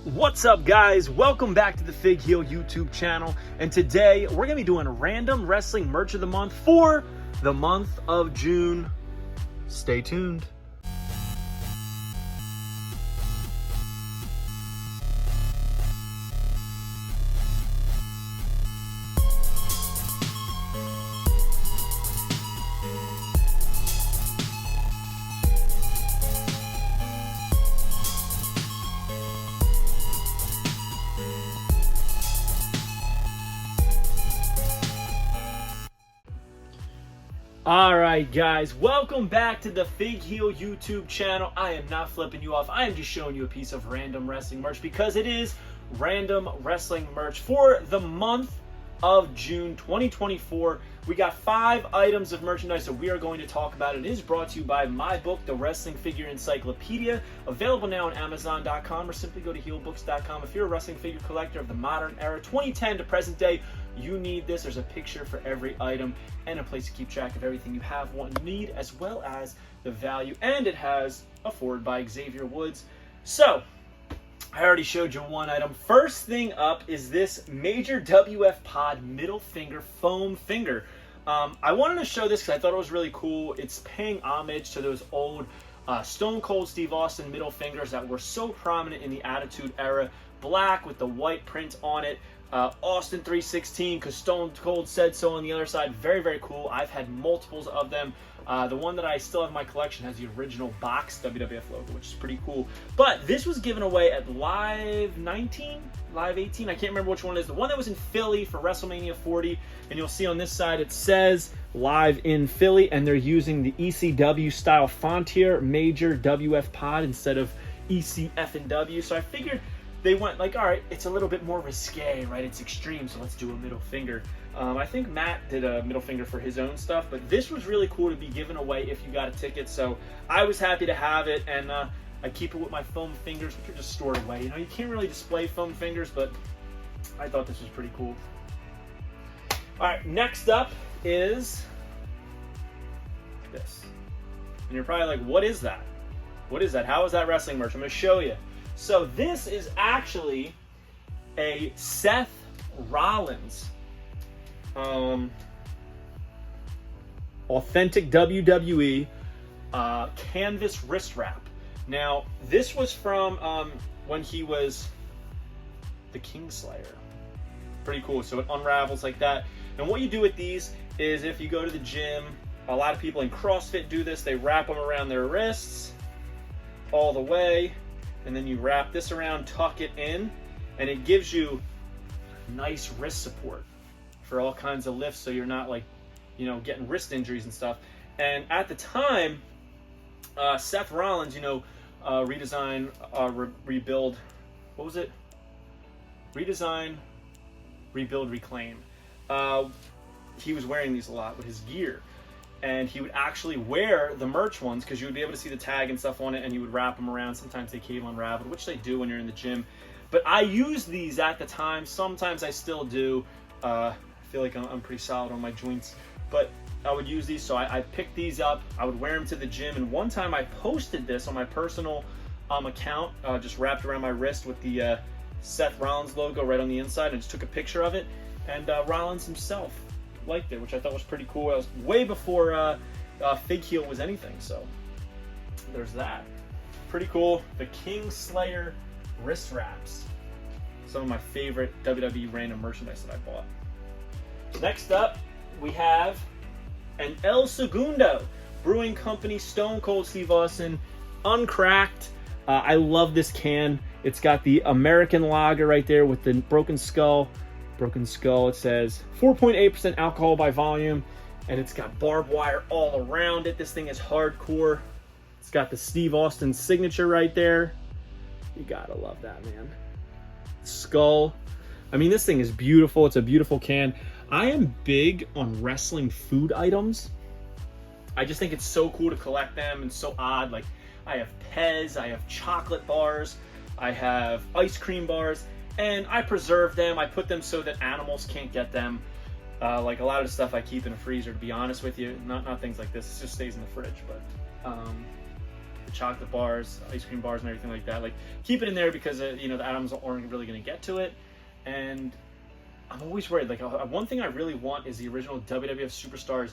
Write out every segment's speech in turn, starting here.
What's up, guys? Welcome back to the Fig Heel YouTube channel, and today we're gonna be doing a random wrestling merch of the month for the month of June. Stay tuned. Alright, guys, welcome back to the Fig Heel YouTube channel. I am not flipping you off. I am just showing you a piece of random wrestling merch because it is random wrestling merch for the month of June 2024. We got 5 items of merchandise that we are going to talk about. It is brought to you by my book, The Wrestling Figure Encyclopedia, available now on Amazon.com or simply go to heelbooks.com. If you're a wrestling figure collector of the modern era, 2010 to present day, you need this. There's a picture for every item and a place to keep track of everything you have, want, and need, as well as the value. And it has a forward by Xavier Woods. So, I already showed you one item. First thing up is this Major WF Pod middle finger foam finger. I wanted to show this because I thought it was really cool. It's paying homage to those old Stone Cold Steve Austin middle fingers that were so prominent in the Attitude Era. Black with the white print on it. Austin 316 because Stone Cold said so on the other side. Very, very cool. I've had multiples of them. The one that I still have in my collection has the original box WWF logo, which is pretty cool. But this was given away at Live 19, Live 18. I can't remember which one it is. The one that was in Philly for WrestleMania 40. And you'll see on this side it says Live in Philly. And they're using the ECW style font here, Major WF Pod instead of ECF and W. So I figured they went like, all right, it's a little bit more risque, right? It's extreme, so let's do a middle finger. I think Matt did a middle finger for his own stuff, but this was really cool to be given away if you got a ticket. So I was happy to have it, and I keep it with my foam fingers, which are just stored away. You know, you can't really display foam fingers, but I thought this was pretty cool. All right, next up is this. And you're probably like, what is that? What is that? How is that wrestling merch? I'm going to show you. So this is actually a Seth Rollins authentic WWE canvas wrist wrap. Now, this was from when he was the Kingslayer. Pretty cool. So it unravels like that. And what you do with these is if you go to the gym, a lot of people in CrossFit do this. They wrap them around their wrists all the way. And then you wrap this around, tuck it in, and it gives you nice wrist support for all kinds of lifts, so you're not like, you know, getting wrist injuries and stuff. And at the time, Seth Rollins, you know, redesign, rebuild, what was it? Redesign, rebuild, reclaim. He was wearing these a lot with his gear. And he would actually wear the merch ones because you would be able to see the tag and stuff on it, and you would wrap them around. Sometimes they cave unraveled, which they do when you're in the gym. But I used these at the time. Sometimes I still do. I feel like I'm pretty solid on my joints. But I would use these, so I picked these up. I would wear them to the gym. And one time I posted this on my personal account, just wrapped around my wrist with the Seth Rollins logo right on the inside, and just took a picture of it. And Rollins himself liked it, which I thought was pretty cool. It was way before Fig Heel was anything, so there's that. Pretty cool. The Kingslayer wrist wraps. Some of my favorite WWE random merchandise that I bought. Next up, we have an El Segundo Brewing Company Stone Cold Steve Austin uncracked. I love this can. It's got the American lager right there with the broken skull. It says 4.8% alcohol by volume, and it's got barbed wire all around it. This thing is hardcore. It's got the Steve Austin signature right there. You gotta love that, man. Skull. I mean, this thing is beautiful. It's a beautiful can. I am big on wrestling food items. I just think it's so cool to collect them and so odd. Like, I have Pez, I have chocolate bars, I have ice cream bars. And I preserve them. I put them so that animals can't get them. Like a lot of the stuff I keep in a freezer, to be honest with you. Not things like this. It just stays in the fridge. But the chocolate bars, ice cream bars, and everything like that. Like, keep it in there because the atoms aren't really going to get to it. And I'm always worried. Like, one thing I really want is the original WWF Superstars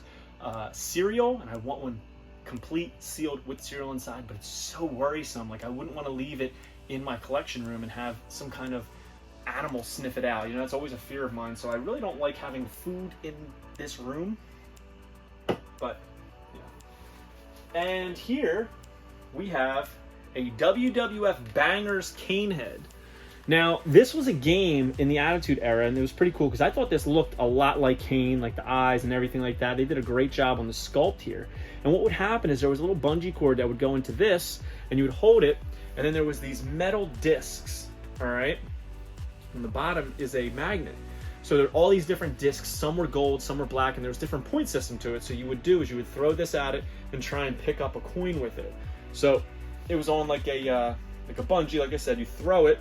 cereal, and I want one complete sealed with cereal inside. But it's so worrisome. Like, I wouldn't want to leave it in my collection room and have some kind of animal sniff it out. That's always a fear of mine. So I really don't like having food in this room. But yeah. And here we have a WWF Bangers Kane head. Now, this was a game in the Attitude Era, and it was pretty cool because I thought this looked a lot like Kane, like the eyes and everything like that. They did a great job on the sculpt here. And what would happen is there was a little bungee cord that would go into this, and you would hold it, and then there was these metal discs, all right? And the bottom is a magnet. So there are all these different discs. Some were gold, some were black, and there was different point system to it. So you would do is you would throw this at it and try and pick up a coin with it. So it was on like a bungee, like I said. You throw it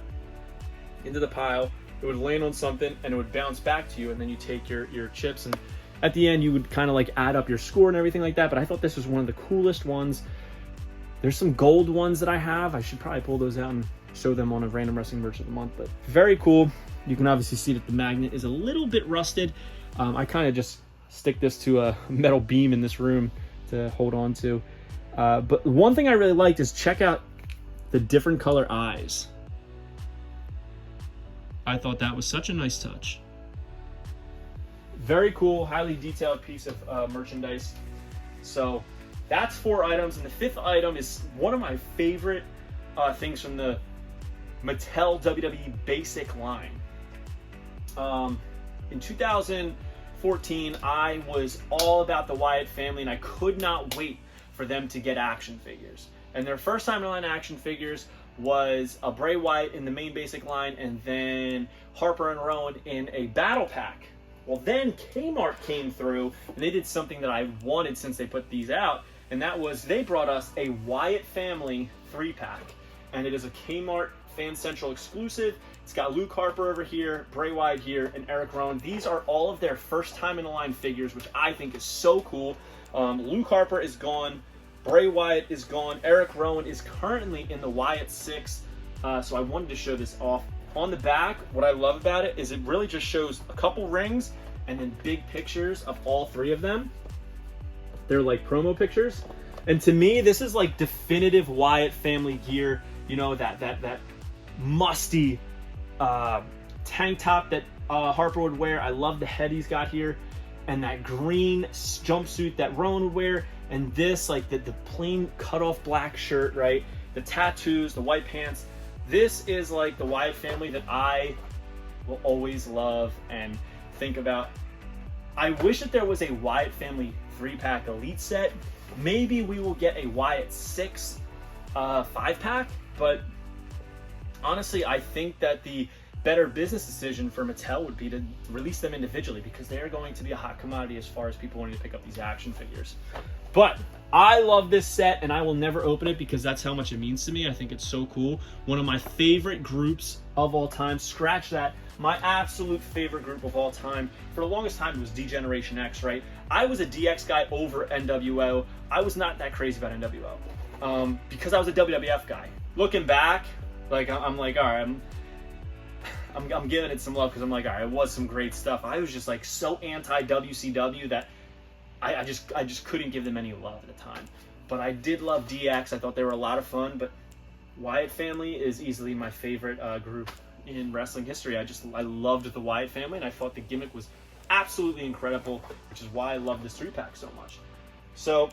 into the pile, it would land on something, and it would bounce back to you, and then you take your chips, and at the end you would kind of like add up your score and everything like that. But I thought this was one of the coolest ones. There's some gold ones that I have. I should probably pull those out and show them on a Random Wrestling Merch of the Month, but very cool. You can obviously see that the magnet is a little bit rusted. I kind of just stick this to a metal beam in this room to hold on to. But one thing I really liked is check out the different color eyes. I thought that was such a nice touch. Very cool, highly detailed piece of merchandise. So that's 4 items, and the 5th item is one of my favorite things from the Mattel WWE Basic line. In 2014, I was all about the Wyatt family, and I could not wait for them to get action figures. And their first time in line action figures was a Bray Wyatt in the main basic line, and then Harper and Rowan in a battle pack. Well, then Kmart came through, and they did something that I wanted since they put these out, and that was they brought us a Wyatt Family 3-pack. And it is a Kmart Fan Central exclusive. It's got Luke Harper over here, Bray Wyatt here, and Eric Rowan. These are all of their first time in the line figures, which I think is so cool. Luke Harper is gone. Bray Wyatt is gone. Eric Rowan is currently in the Wyatt 6. So I wanted to show this off. On the back, what I love about it is it really just shows a couple rings and then big pictures of all 3 of them. They're like promo pictures. And to me, this is like definitive Wyatt family gear. That musty tank top that Harper would wear. I love the head he's got here. And that green jumpsuit that Rowan would wear. And this, like the plain cut-off black shirt, right? The tattoos, the white pants. This is like the Wyatt family that I will always love and think about. I wish that there was a Wyatt family 3-pack elite set. Maybe we will get a Wyatt 6 5-pack, but honestly, I think that the better business decision for Mattel would be to release them individually, because they are going to be a hot commodity as far as people wanting to pick up these action figures. But I love this set, and I will never open it because that's how much it means to me. I think it's so cool. One of my favorite groups of all time. Scratch that. My absolute favorite group of all time. For the longest time, it was D-Generation X, right? I was a DX guy over NWO. I was not that crazy about NWO because I was a WWF guy. Looking back, like I'm like, all right, I'm giving it some love because I'm like, all right, it was some great stuff. I was just like so anti-WCW that I just couldn't give them any love at the time. But I did love DX. I thought they were a lot of fun. But Wyatt Family is easily my favorite group in wrestling history. I loved the Wyatt Family, and I thought the gimmick was absolutely incredible, which is why I love this 3-pack so much. So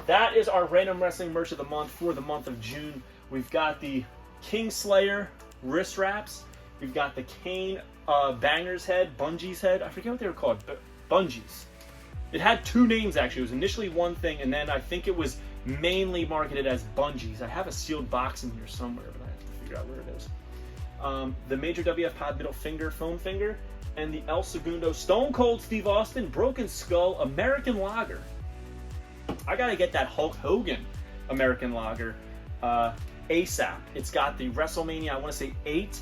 that is our Random Wrestling Merch of the Month for the month of June. We've got the Kingslayer wrist wraps. We've got the Kane Banger's head, Bungee's head. I forget what they were called, but Bungees. It had 2 names, actually. It was initially one thing, and then I think it was mainly marketed as Bungees. I have a sealed box in here somewhere, but I have to figure out where it is. The Major WF Pod Middle Finger Foam Finger, and the El Segundo Stone Cold Steve Austin Broken Skull American Lager. I gotta get that Hulk Hogan American Lager ASAP. It's got the WrestleMania, I want to say 8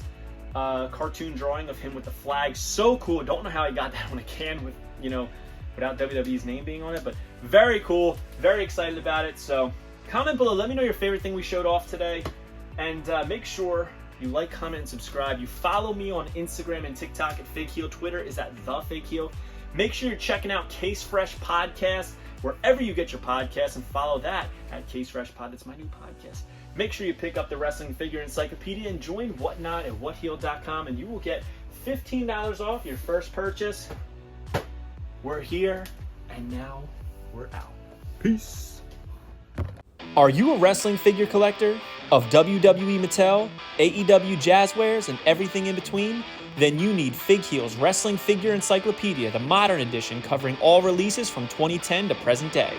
cartoon drawing of him with the flag. So cool. Don't know how he got that on a can with, without WWE's name being on it, but very cool. Very excited about it. So Comment below. Let me know your favorite thing we showed off today. And make sure you like, comment, and subscribe. You follow me on Instagram and TikTok at Fig Heel. Twitter is at The Fig Heel. Make sure you're checking out Case Fresh Podcast wherever you get your podcasts, and follow that at Case Fresh Pod. That's my new podcast. Make sure you pick up the Wrestling Figure Encyclopedia and join Whatnot at whatheel.com, and you will get $15 off your first purchase. We're here, and now we're out. Peace. Are you a wrestling figure collector of WWE Mattel, AEW Jazzwares, and everything in between? Then you need Fig Heel's Wrestling Figure Encyclopedia, the modern edition covering all releases from 2010 to present day.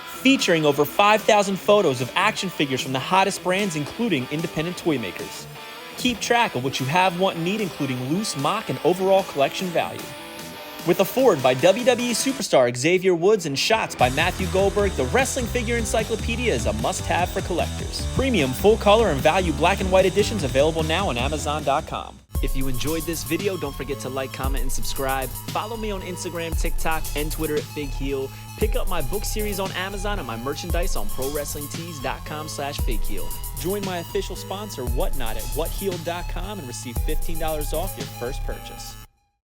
Featuring over 5,000 photos of action figures from the hottest brands, including independent toy makers. Keep track of what you have, want, and need, including loose, mock, and overall collection value. With a foreword by WWE superstar Xavier Woods and shots by Matthew Goldberg, the Wrestling Figure Encyclopedia is a must-have for collectors. Premium, full-color, and value black and white editions available now on Amazon.com. If you enjoyed this video, don't forget to like, comment, and subscribe. Follow me on Instagram, TikTok, and Twitter at Fig Heel. Pick up my book series on Amazon and my merchandise on ProWrestlingTees.com/FigHeel. Join my official sponsor, Whatnot, at WhatHeel.com and receive $15 off your first purchase.